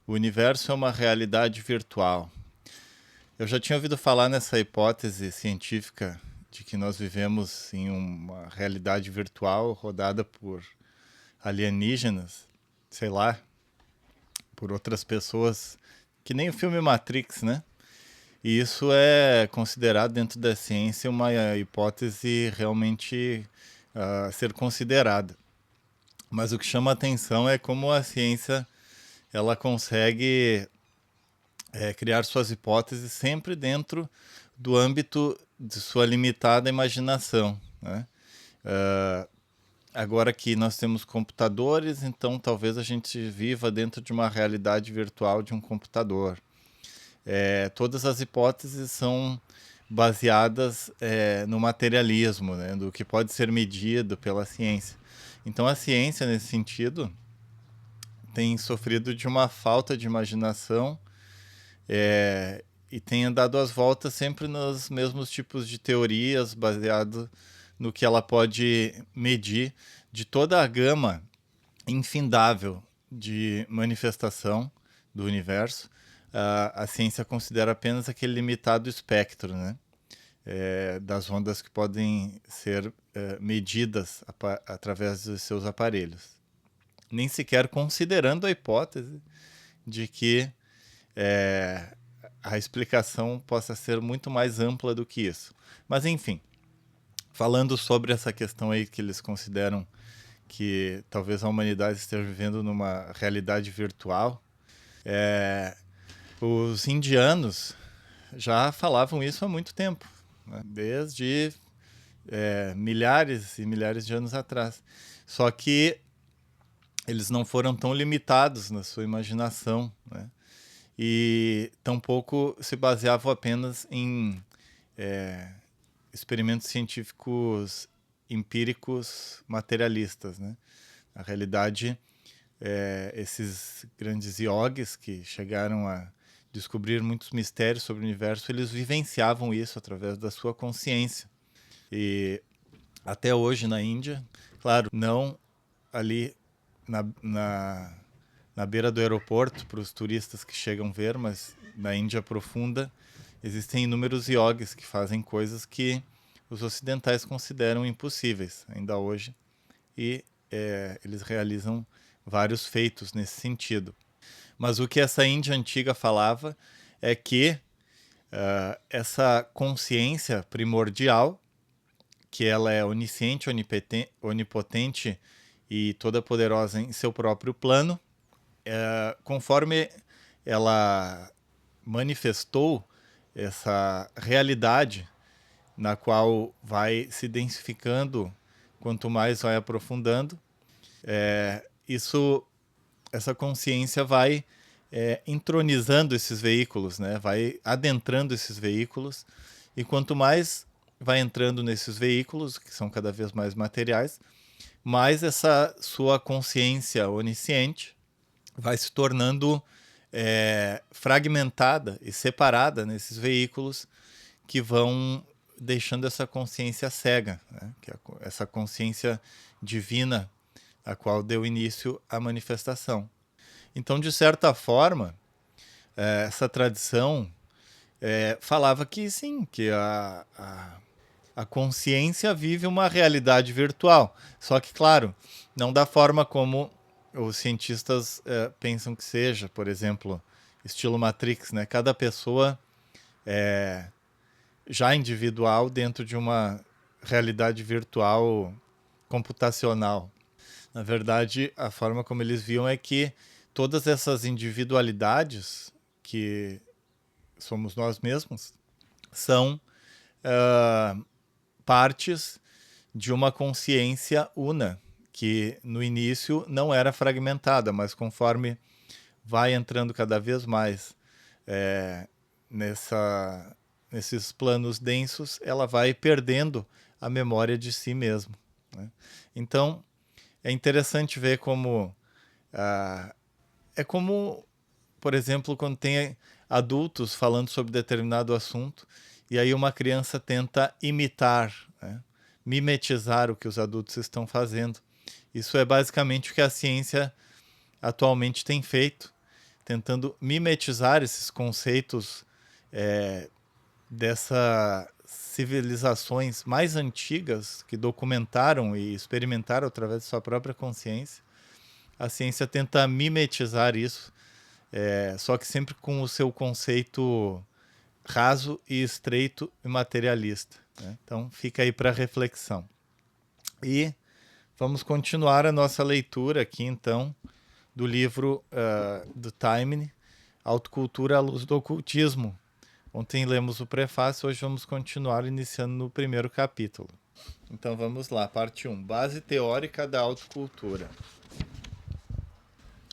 O universo é uma realidade virtual. Eu já tinha ouvido falar nessa hipótese científica de que nós vivemos em uma realidade virtual rodada por alienígenas, sei lá, por outras pessoas, que nem o filme Matrix, né? E isso é considerado dentro da ciência uma hipótese realmente a ser considerada. Mas o que chama a atenção é como a ciência ela consegue criar suas hipóteses sempre dentro do âmbito de sua limitada imaginação, né? Ah, Agora que nós temos computadores, então talvez a gente viva dentro de uma realidade virtual de um computador. Todas as hipóteses são baseadas no materialismo, né, do que pode ser medido pela ciência. Então a ciência, nesse sentido, tem sofrido de uma falta de imaginação e tem dado as voltas sempre nos mesmos tipos de teorias, baseado no que ela pode medir de toda a gama infindável de manifestação do universo. A ciência considera apenas aquele limitado espectro, né? Das ondas que podem ser medidas através dos seus aparelhos. Nem sequer considerando a hipótese de que é, a explicação possa ser muito mais ampla do que isso. Mas enfim, falando sobre essa questão aí que eles consideram que talvez a humanidade esteja vivendo numa realidade virtual, os indianos já falavam isso há muito tempo, né? Desde milhares e milhares de anos atrás. Só que eles não foram tão limitados na sua imaginação, né? E tampouco se baseavam apenas em experimentos científicos empíricos materialistas, né? Na realidade, esses grandes yogis que chegaram a descobrir muitos mistérios sobre o universo, eles vivenciavam isso através da sua consciência. E até hoje na Índia, claro, não ali na beira do aeroporto para os turistas que chegam ver, mas na Índia profunda existem inúmeros yogis que fazem coisas que os ocidentais consideram impossíveis ainda hoje e eles realizam vários feitos nesse sentido. Mas o que essa Índia antiga falava é que essa consciência primordial, que ela é onisciente, onipotente e toda poderosa em seu próprio plano, conforme ela manifestou essa realidade na qual vai se densificando quanto mais vai aprofundando, isso, essa consciência vai entronizando esses veículos, né? Vai adentrando esses veículos e quanto mais vai entrando nesses veículos, que são cada vez mais materiais, mais essa sua consciência onisciente vai se tornando fragmentada e separada nesses veículos que vão deixando essa consciência cega, né? Que é essa consciência divina a qual deu início à manifestação. Então, de certa forma, essa tradição falava que sim, que a consciência vive uma realidade virtual. Só que, claro, não da forma como os cientistas pensam que seja, por exemplo, estilo Matrix, né? Cada pessoa já individual dentro de uma realidade virtual computacional. Na verdade, a forma como eles viam é que todas essas individualidades que somos nós mesmos são partes de uma consciência una, que no início não era fragmentada, mas conforme vai entrando cada vez mais nessa, nesses planos densos, ela vai perdendo a memória de si mesma, né? Então, é interessante ver como é como, por exemplo, quando tem adultos falando sobre determinado assunto e aí uma criança tenta imitar, né? Mimetizar o que os adultos estão fazendo. Isso é basicamente o que a ciência atualmente tem feito, tentando mimetizar esses conceitos dessas civilizações mais antigas que documentaram e experimentaram através de sua própria consciência. A ciência tenta mimetizar isso, só que sempre com o seu conceito raso e estreito e materialista, né? Então fica aí para reflexão. E vamos continuar a nossa leitura aqui então do livro do Taimni, Autocultura à Luz do Ocultismo. Ontem lemos o prefácio, hoje vamos continuar iniciando no primeiro capítulo. Então vamos lá, parte 1. Base teórica da autocultura.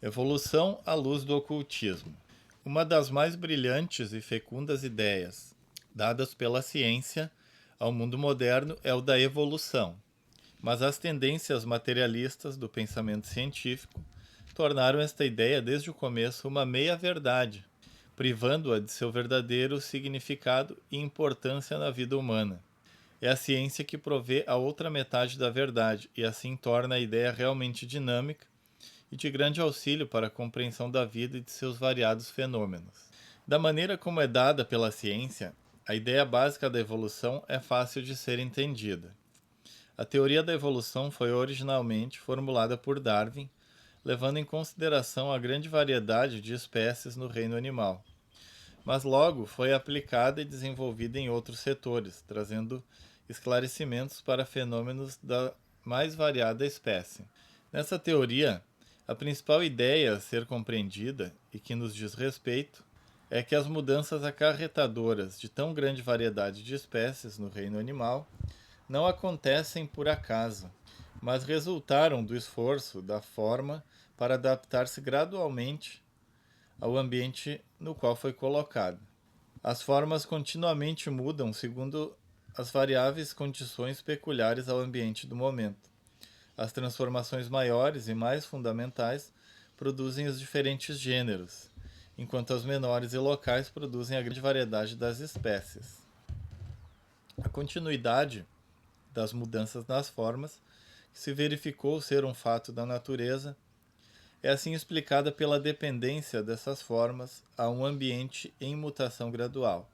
Evolução à luz do ocultismo. Uma das mais brilhantes e fecundas ideias dadas pela ciência ao mundo moderno é o da evolução. Mas as tendências materialistas do pensamento científico tornaram esta ideia desde o começo uma meia-verdade, privando-a de seu verdadeiro significado e importância na vida humana. É a ciência que provê a outra metade da verdade e assim torna a ideia realmente dinâmica e de grande auxílio para a compreensão da vida e de seus variados fenômenos. Da maneira como é dada pela ciência, a ideia básica da evolução é fácil de ser entendida. A teoria da evolução foi originalmente formulada por Darwin, levando em consideração a grande variedade de espécies no reino animal. Mas logo foi aplicada e desenvolvida em outros setores, trazendo esclarecimentos para fenômenos da mais variada espécie. Nessa teoria, a principal ideia a ser compreendida, e que nos diz respeito, é que as mudanças acarretadoras de tão grande variedade de espécies no reino animal não acontecem por acaso, mas resultaram do esforço da forma para adaptar-se gradualmente ao ambiente no qual foi colocado. As formas continuamente mudam segundo as variáveis condições peculiares ao ambiente do momento. As transformações maiores e mais fundamentais produzem os diferentes gêneros, enquanto as menores e locais produzem a grande variedade das espécies. A continuidade das mudanças nas formas, que se verificou ser um fato da natureza, é assim explicada pela dependência dessas formas a um ambiente em mutação gradual.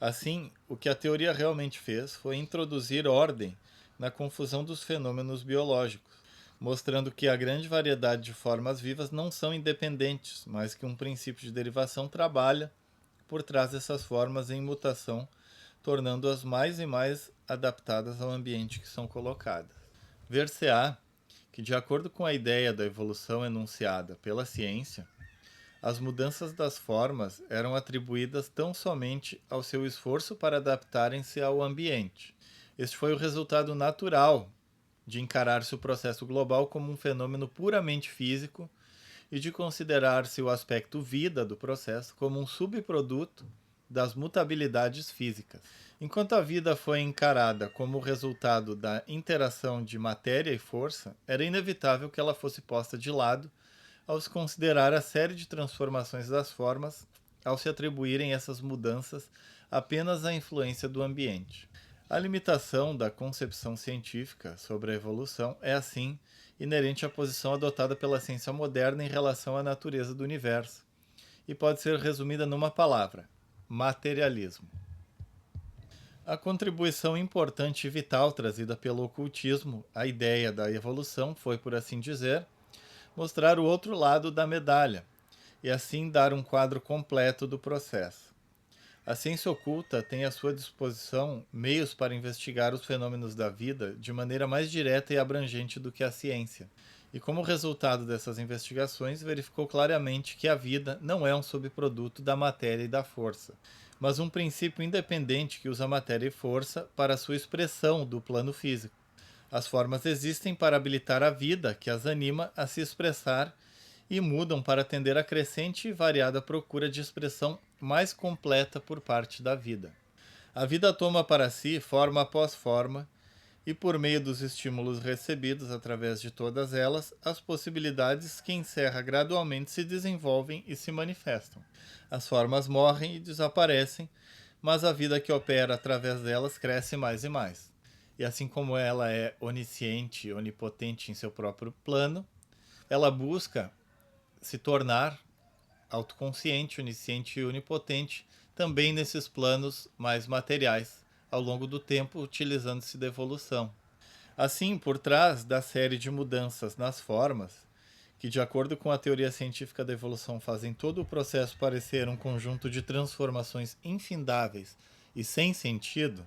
Assim, o que a teoria realmente fez foi introduzir ordem na confusão dos fenômenos biológicos, mostrando que a grande variedade de formas vivas não são independentes, mas que um princípio de derivação trabalha por trás dessas formas em mutação, tornando-as mais e mais adaptadas ao ambiente que são colocadas. Ver-se-á que, de acordo com a ideia da evolução enunciada pela ciência, as mudanças das formas eram atribuídas tão somente ao seu esforço para adaptarem-se ao ambiente. Este foi o resultado natural de encarar-se o processo global como um fenômeno puramente físico e de considerar-se o aspecto vida do processo como um subproduto das mutabilidades físicas. Enquanto a vida foi encarada como o resultado da interação de matéria e força, era inevitável que ela fosse posta de lado ao se considerar a série de transformações das formas, ao se atribuírem essas mudanças apenas à influência do ambiente. A limitação da concepção científica sobre a evolução é, assim, inerente à posição adotada pela ciência moderna em relação à natureza do universo, e pode ser resumida numa palavra: materialismo. A contribuição importante e vital trazida pelo ocultismo à ideia da evolução foi, por assim dizer, mostrar o outro lado da medalha e assim dar um quadro completo do processo. A ciência oculta tem à sua disposição meios para investigar os fenômenos da vida de maneira mais direta e abrangente do que a ciência. E como resultado dessas investigações, verificou claramente que a vida não é um subproduto da matéria e da força, mas um princípio independente que usa matéria e força para sua expressão do plano físico. As formas existem para habilitar a vida que as anima a se expressar e mudam para atender à crescente e variada procura de expressão mais completa por parte da vida. A vida toma para si forma após forma e, por meio dos estímulos recebidos através de todas elas, as possibilidades que encerra gradualmente se desenvolvem e se manifestam. As formas morrem e desaparecem, mas a vida que opera através delas cresce mais e mais. E assim como ela é onisciente e onipotente em seu próprio plano, ela busca se tornar autoconsciente, onisciente e onipotente, também nesses planos mais materiais, ao longo do tempo, utilizando-se da evolução. Assim, por trás da série de mudanças nas formas, que, de acordo com a teoria científica da evolução, fazem todo o processo parecer um conjunto de transformações infindáveis e sem sentido,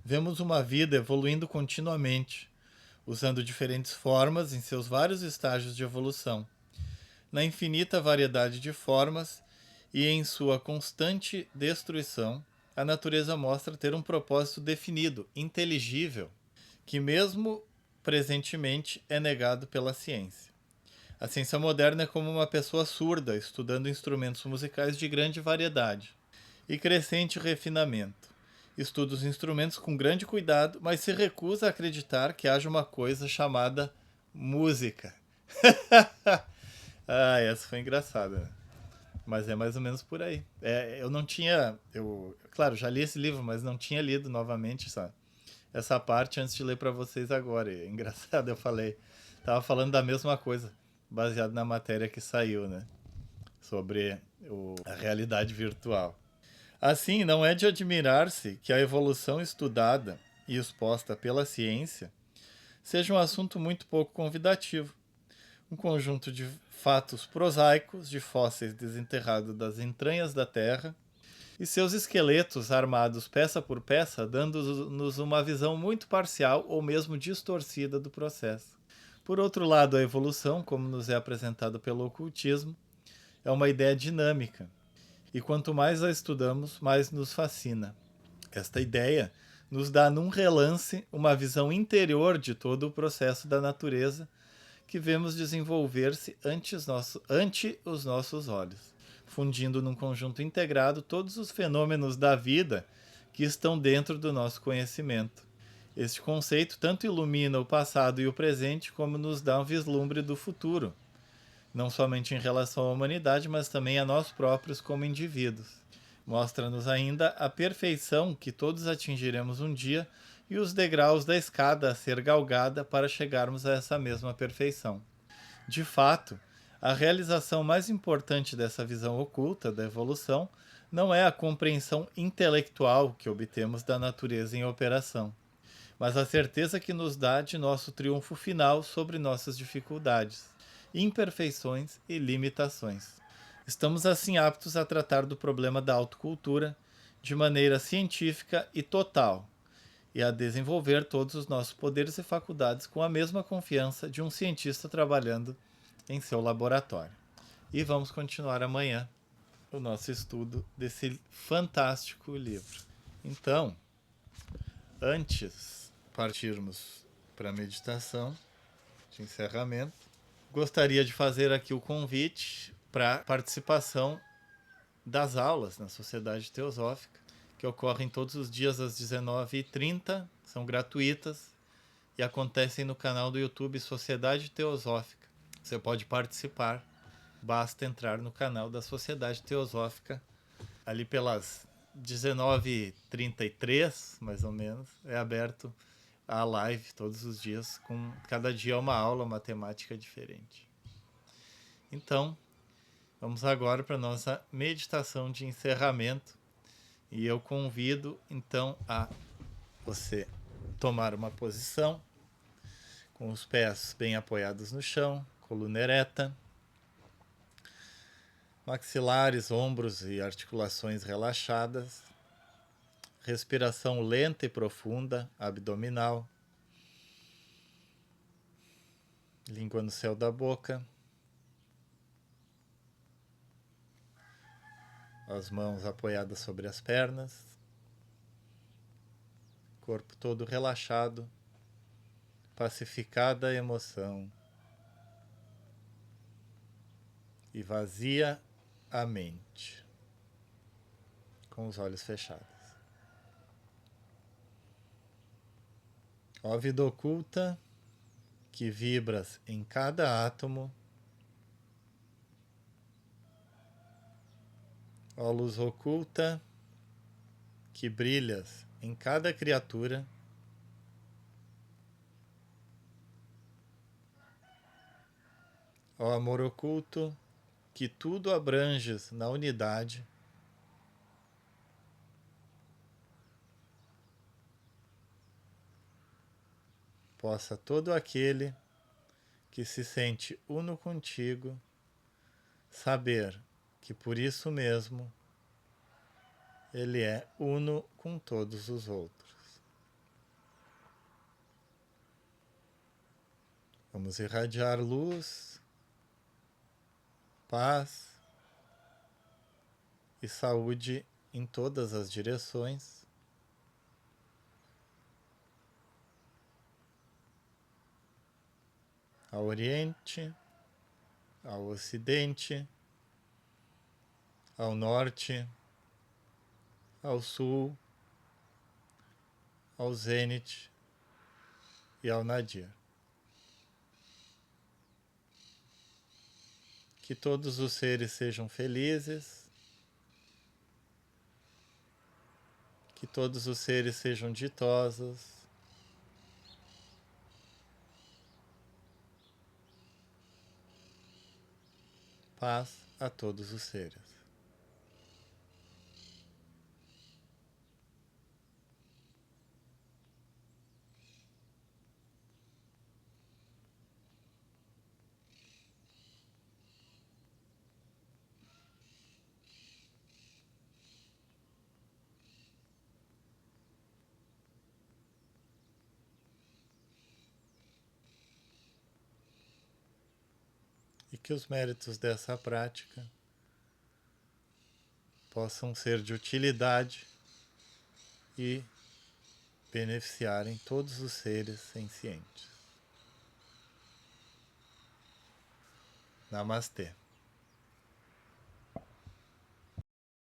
vemos uma vida evoluindo continuamente, usando diferentes formas em seus vários estágios de evolução. Na infinita variedade de formas e em sua constante destruição, a natureza mostra ter um propósito definido, inteligível, que mesmo presentemente é negado pela ciência. A ciência moderna é como uma pessoa surda estudando instrumentos musicais de grande variedade e crescente refinamento. Estuda os instrumentos com grande cuidado, mas se recusa a acreditar que haja uma coisa chamada música. Ah, essa foi engraçada, né? Mas é mais ou menos por aí. Eu não tinha. Claro, já li esse livro, mas não tinha lido novamente essa parte antes de ler para vocês agora. E é engraçado, eu falei. Tava falando da mesma coisa, baseado na matéria que saiu, né? Sobre a realidade virtual. Assim, não é de admirar-se que a evolução estudada e exposta pela ciência seja um assunto muito pouco convidativo. Um conjunto de fatos prosaicos, de fósseis desenterrados das entranhas da Terra, e seus esqueletos armados peça por peça, dando-nos uma visão muito parcial ou mesmo distorcida do processo. Por outro lado, a evolução, como nos é apresentado pelo ocultismo, é uma ideia dinâmica, e quanto mais a estudamos, mais nos fascina. Esta ideia nos dá num relance uma visão interior de todo o processo da natureza que vemos desenvolver-se ante os nossos olhos, fundindo num conjunto integrado todos os fenômenos da vida que estão dentro do nosso conhecimento. Este conceito tanto ilumina o passado e o presente, como nos dá um vislumbre do futuro, não somente em relação à humanidade, mas também a nós próprios como indivíduos. Mostra-nos ainda a perfeição que todos atingiremos um dia e os degraus da escada a ser galgada para chegarmos a essa mesma perfeição. De fato, a realização mais importante dessa visão oculta da evolução não é a compreensão intelectual que obtemos da natureza em operação, mas a certeza que nos dá de nosso triunfo final sobre nossas dificuldades, imperfeições e limitações. Estamos assim aptos a tratar do problema da autocultura de maneira científica e total, e a desenvolver todos os nossos poderes e faculdades com a mesma confiança de um cientista trabalhando em seu laboratório. E vamos continuar amanhã o nosso estudo desse fantástico livro. Então, antes de partirmos para a meditação de encerramento, gostaria de fazer aqui o convite para participação das aulas na Sociedade Teosófica, que ocorrem todos os dias às 19h30, são gratuitas e acontecem no canal do YouTube Sociedade Teosófica. Você pode participar, basta entrar no canal da Sociedade Teosófica, ali pelas 19h33, mais ou menos, é aberto a live todos os dias, com cada dia uma aula, uma temática diferente. Então, vamos agora para a nossa meditação de encerramento. E eu convido, então, a você tomar uma posição com os pés bem apoiados no chão, coluna ereta, maxilares, ombros e articulações relaxadas, respiração lenta e profunda, abdominal, língua no céu da boca, as mãos apoiadas sobre as pernas, corpo todo relaxado, pacificada a emoção e vazia a mente, com os olhos fechados. Ó vida oculta, que vibras em cada átomo, ó luz oculta, que brilhas em cada criatura, ó amor oculto, que tudo abranges na unidade, possa todo aquele que se sente uno contigo saber que por isso mesmo ele é uno com todos os outros. Vamos irradiar luz, paz e saúde em todas as direções. Ao Oriente, ao Ocidente, ao Norte, ao Sul, ao Zênite e ao Nadir. Que todos os seres sejam felizes, que todos os seres sejam ditosos, paz a todos os seres. E que os méritos dessa prática possam ser de utilidade e beneficiarem todos os seres sencientes. Namastê.